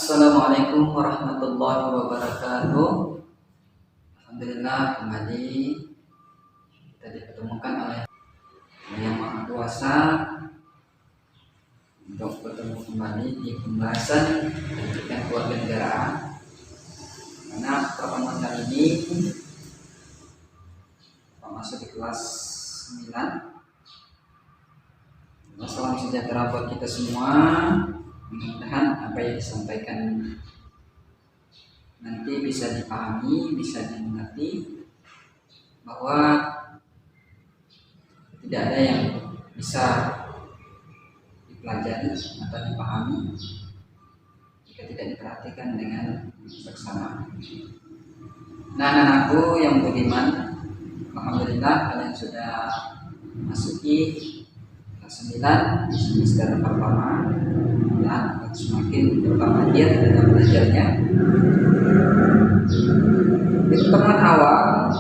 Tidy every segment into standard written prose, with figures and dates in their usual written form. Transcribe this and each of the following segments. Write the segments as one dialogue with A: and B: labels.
A: Assalamualaikum warahmatullahi wabarakatuh. Alhamdulillah kembali kita dipertemukan oleh Yang Maha Kuasa untuk bertemu kembali di pembahasan pendidikan keluarga negaraan. Karena pertemuan kali ini kita masuk di kelas 9. Salam sejahtera buat kita semua. Mudah-mudahan apa yang disampaikan nanti bisa dipahami, bisa dimengerti, bahwa tidak ada yang bisa dipelajari atau dipahami jika tidak diperhatikan dengan seksama. Nah, anak-anakku yang budiman, alhamdulillah kalian sudah masuki kelas 9 di semester pertama dan akan semakin bertambah giat dalam belajarnya. Di pertemuan awal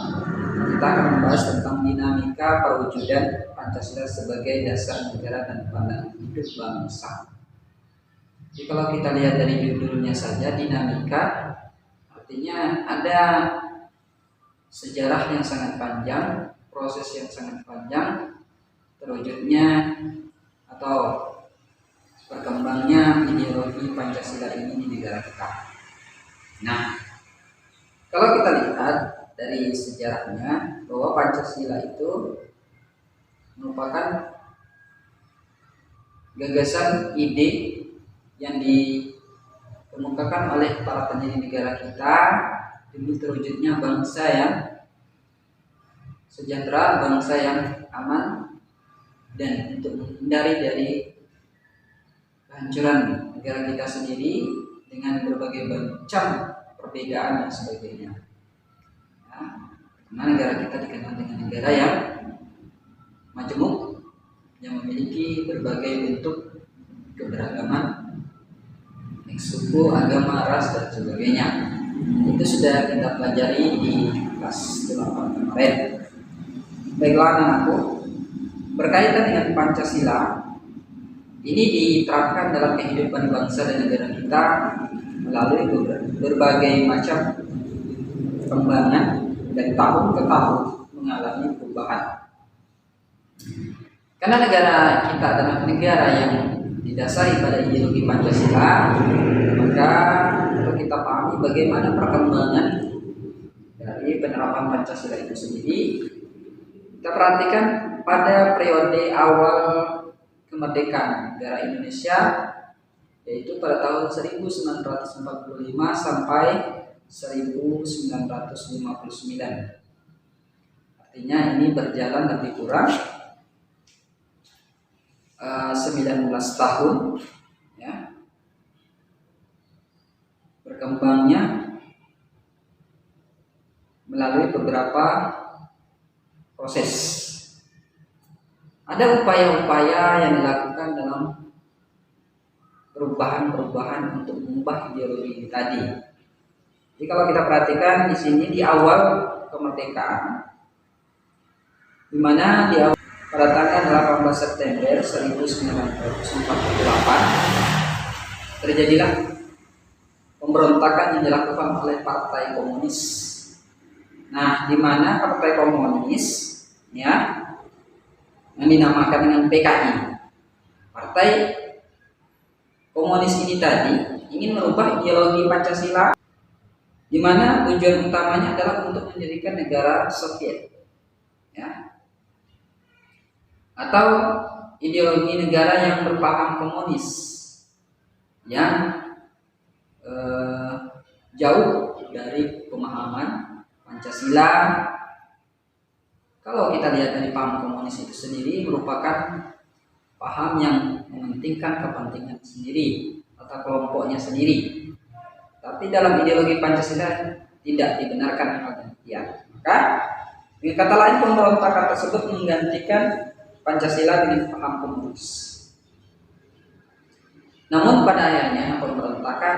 A: kita akan membahas tentang dinamika perwujudan Pancasila sebagai dasar negara dan pandangan hidup bangsa. Jadi kalau kita lihat dari judulnya saja, dinamika, artinya ada sejarah yang sangat panjang, proses yang sangat panjang terwujudnya atau berkembangnya ideologi Pancasila ini di negara kita. Nah, kalau kita lihat dari sejarahnya bahwa Pancasila itu merupakan gagasan ide yang dikemukakan oleh para pendiri negara kita demi terwujudnya bangsa yang sejahtera, bangsa yang aman, dan untuk menghindari dari kehancuran negara kita sendiri dengan berbagai macam perbedaan dan sebagainya. Nah, karena negara kita dikenal dengan negara yang majemuk, yang memiliki berbagai bentuk keberagaman, suku, agama, ras, dan sebagainya. Itu sudah kita pelajari di kelas 8 kemarin. Baiklah anak-anakku, berkaitan dengan Pancasila, ini diterapkan dalam kehidupan bangsa dan negara kita melalui berbagai macam perkembangan dan tahun ke tahun mengalami perubahan. Karena negara kita adalah negara yang didasari pada ideologi Pancasila, maka perlu kita pahami bagaimana perkembangan dari penerapan Pancasila itu sendiri. Kita perhatikan pada periode awal kemerdekaan negara Indonesia, yaitu pada tahun 1945 sampai 1959. Artinya ini berjalan lebih kurang 19 tahun, ya. Berkembangnya melalui beberapa proses. Ada upaya-upaya yang dilakukan dalam perubahan-perubahan untuk mengubah ideologi ini tadi. Jadi kalau kita perhatikan di sini di awal kemerdekaan, di mana di awal pada tanggal 18 September 1948 terjadilah pemberontakan yang dilakukan oleh Partai Komunis. Nah, di mana Partai Komunis, ya, yang dinamakan dengan PKI, Partai Komunis ini tadi ingin merubah ideologi Pancasila, di mana tujuan utamanya adalah untuk mendirikan negara Soviet, ya, atau ideologi negara yang berpaham komunis, yang jauh dari pemahaman Pancasila. Kalau kita lihat dari paham komunis itu sendiri merupakan paham yang mementingkan kepentingan sendiri atau kelompoknya sendiri. Tapi dalam ideologi Pancasila tidak dibenarkan hal demikian. Maka dengan kata lain, pemberontakan tersebut menggantikan Pancasila dengan paham komunis. Namun pada akhirnya pemberontakan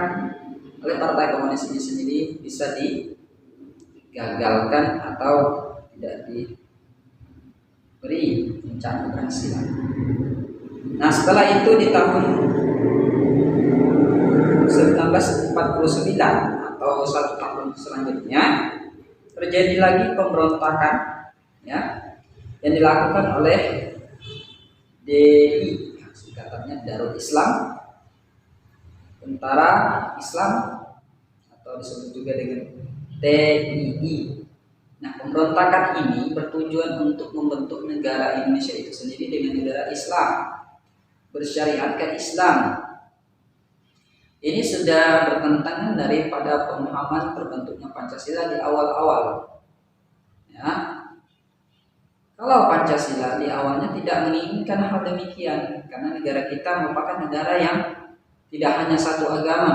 A: oleh Partai Komunis ini sendiri bisa digagalkan atau tidak diberi rencana keberhasilan. Nah, setelah itu di tahun 1949 atau 1 tahun selanjutnya terjadi lagi pemberontakan, ya, yang dilakukan oleh DI, singkatannya Darul Islam, Tentara Islam, atau disebut juga dengan TII. Nah, pemberontakan ini bertujuan untuk membentuk negara Indonesia itu sendiri dengan negara Islam, bersyariatkan Islam. Ini sudah bertentangan daripada pemahaman terbentuknya Pancasila di awal-awal. Ya, kalau Pancasila di awalnya tidak menginginkan hal demikian, karena negara kita merupakan negara yang tidak hanya satu agama.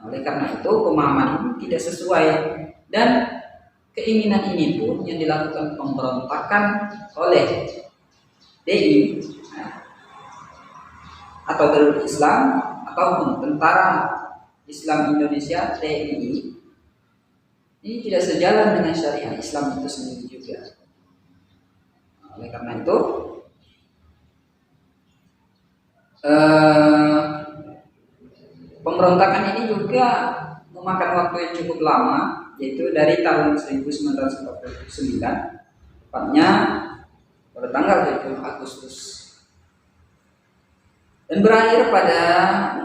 A: Oleh karena itu pemahaman ini tidak sesuai, dan keinginan ini pun yang dilakukan pemberontakan oleh DI atau Darul Islam ataupun Tentara Islam Indonesia TII ini tidak sejalan dengan syariat Islam itu sendiri juga. Oleh karena itu pemberontakan ini juga memakan waktu yang cukup lama, yaitu dari tahun 1949, tepatnya pada tanggal 20 Agustus, dan berakhir pada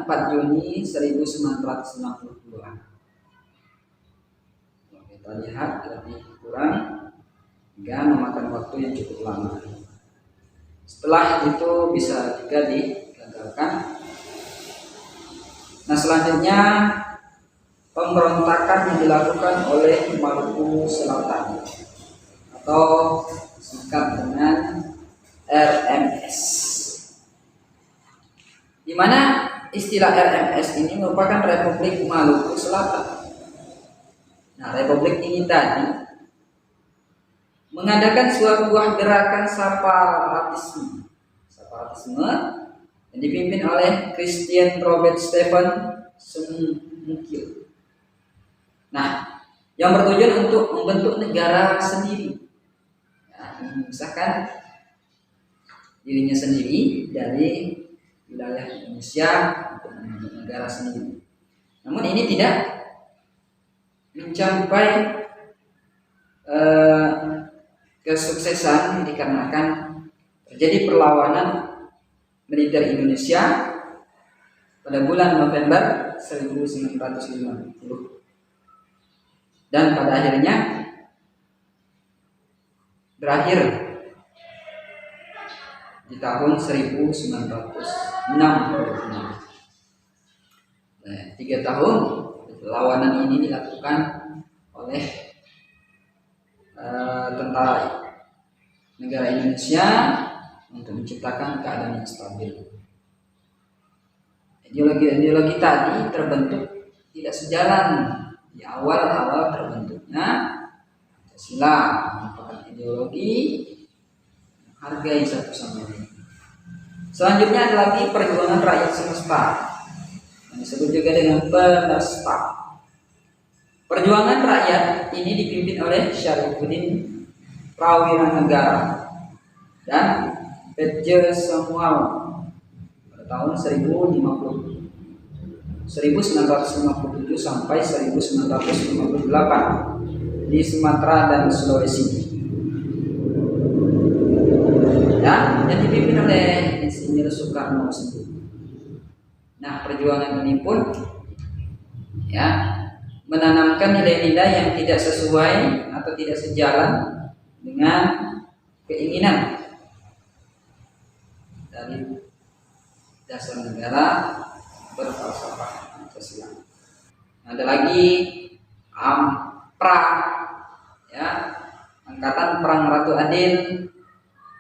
A: 4 Juni 1962. Kita lihat lebih kurang hingga memakan waktu yang cukup lama. Setelah itu bisa juga digagalkan. Nah, selanjutnya pemberontakan yang dilakukan oleh Maluku Selatan atau singkat dengan RMS, di mana istilah RMS ini merupakan Republik Maluku Selatan. Nah, republik ini tadi mengadakan sebuah gerakan separatisme yang dipimpin oleh Christian Robert Stephen Sumukil. Nah, yang bertujuan untuk membentuk negara sendiri, nah, memisahkan dirinya sendiri dari wilayah Indonesia untuk membentuk negara sendiri. Namun ini tidak mencapai kesuksesan dikarenakan terjadi perlawanan militer Indonesia pada bulan November 1950, dan pada akhirnya berakhir di tahun 1966. Nah, 3 tahun perlawanan ini dilakukan oleh tentara negara Indonesia untuk menciptakan keadaan yang stabil. Ideologi tadi terbentuk tidak sejalan di awal terbentuknya Pancasila, merupakan ideologi hargai satu sama lain. Selanjutnya ada lagi perjuangan rakyat semesta, yang disebut juga dengan Penesta. Perjuangan rakyat ini dipimpin oleh Syarifuddin Prawiranegara dan P.J. Samuel pada tahun 1957 sampai 1958 di Sumatera dan Sulawesi. Ya, yang dipimpin oleh Insinyur Soekarno sendiri. Nah, perjuangan ini pun ya menanamkan nilai-nilai yang tidak sesuai atau tidak sejalan dengan keinginan dari dasar negara berfalsafah Pancasila. Ada lagi AMPRA, ya, Angkatan Perang Ratu Adil.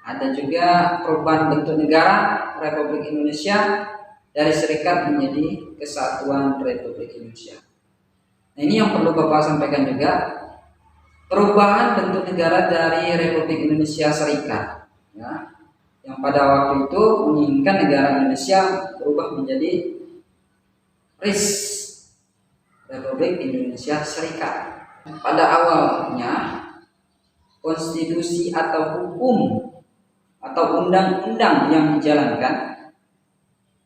A: Ada juga perubahan bentuk negara Republik Indonesia dari Serikat menjadi Kesatuan Republik Indonesia. Nah, ini yang perlu Bapak sampaikan juga, perubahan bentuk negara dari Republik Indonesia Serikat, ya, yang pada waktu itu menginginkan negara Indonesia berubah menjadi RIS, Republik Indonesia Serikat. Pada awalnya konstitusi atau hukum atau undang-undang yang dijalankan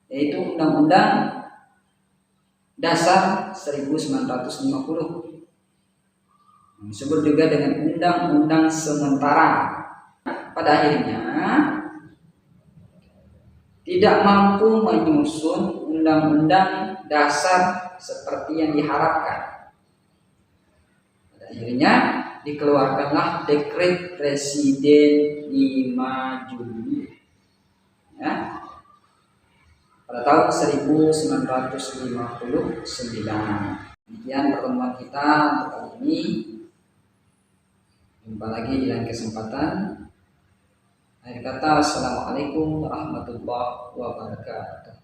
A: yaitu Undang-Undang Dasar 1950. Disebut juga dengan Undang-Undang Sementara. Pada akhirnya tidak mampu menyusun undang-undang dasar seperti yang diharapkan. Pada akhirnya dikeluarkanlah Dekret Presiden 5 Juli ya, pada tahun 1959. Demikian pertemuan kita untuk kali ini. Jumpa lagi di lain kesempatan. Akhir kata, assalamualaikum warahmatullahi wabarakatuh.